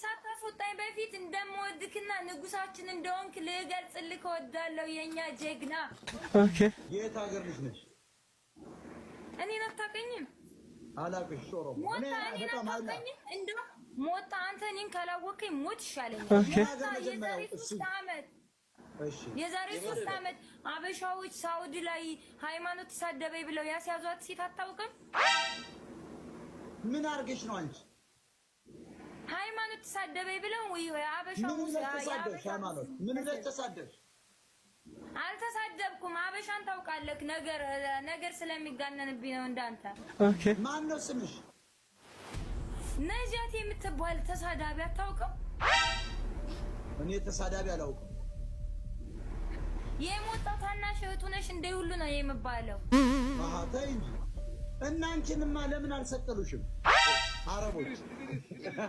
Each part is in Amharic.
ሳታስወጣኝ በፊት እንደምወድክና ንጉሳችን እንደሆንክ ልገልጽልህ እወዳለሁ። የኛ ጀግና። ኦኬ የት ሀገር ልጅ ነሽ? እኔን አታውቀኝም? አላውቅሽ። ሾሮ እኔ አታውቀኝም? እንደው ሞታ አንተ እኔን ካላወቀኝ ሞት ይሻለኛል። የዛሬ 3 ዓመት አበሻዎች ሳውዲ ላይ ሃይማኖት ተሳደበኝ ብለው ያስያዟት ሴት አታውቅም? ምን አርገሽ ነው አንቺ? ሃይማኖት ተሳደበኝ ብለው ወይ አበሻዎች ሃይማኖት ምን ተሳደብሽ? አልተሳደብኩም። አበሻን ታውቃለህ? ነገር ስለሚጋነንብኝ ነው እንዳንተ። ኦኬ ማን ነው ስምሽ? ነጃት የምትባል ተሳዳቢ አታውቅም? እኔ ተሳዳቢ አላውቅም። የሞጣው ታናሽ እህቱ ነሽ እንደ ሁሉ ነው የምባለው። አሃ ተይ እንጂ እና አንቺንማ ለምን አልሰቀሉሽም አረቦች?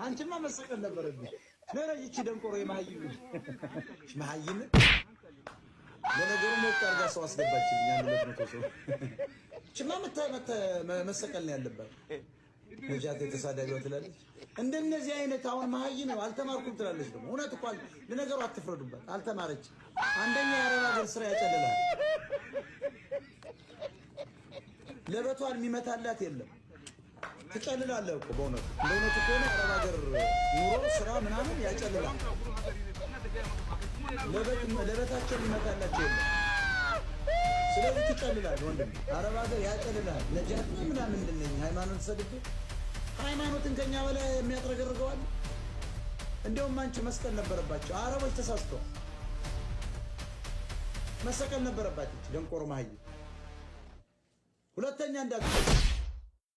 አንቺማ መሰቀል ነበረብሽ። ነረጅ ደንቆሮ የማህይም ማህይም ለነገሩ ሞት አርጋ ሰው አስገባችልኝ። አንድ ለትመቶ ሰው ችማ መሰቀል ነው ያለባት። ነጃት የተሳዳቢዋ ትላለች። እንደነዚህ አይነት አሁን ማህይም ነው አልተማርኩም ትላለች። ደግሞ እውነት እኮ ለነገሩ አትፍረዱባት። አልተማረች። አንደኛ የአረብ ሀገር ስራ ያጨልላል። ለበቷን የሚመታላት የለም። ትጨልላለህ እኮ በእውነቱ እንደእውነቱ ከሆነ የአረብ ሀገር ኑሮ ስራ ምናምን ያጨልላል። ለበታቸው የሚመታላቸው የለም። ስለዚህ ትጨልላለህ ወንድም። አረብ ሀገር ያጨልላል። ነጃት ምናምን እንደነኝ ሃይማኖት ሰድብ ሃይማኖትን ከኛ በላይ የሚያጥረገርገዋል። እንደውም አንቺ መስቀል ነበረባቸው። አረቦች ተሳስተዋል። መሰቀል ነበረባቸው። ደንቆሮ ማህይ ሁለተኛ እንዳትል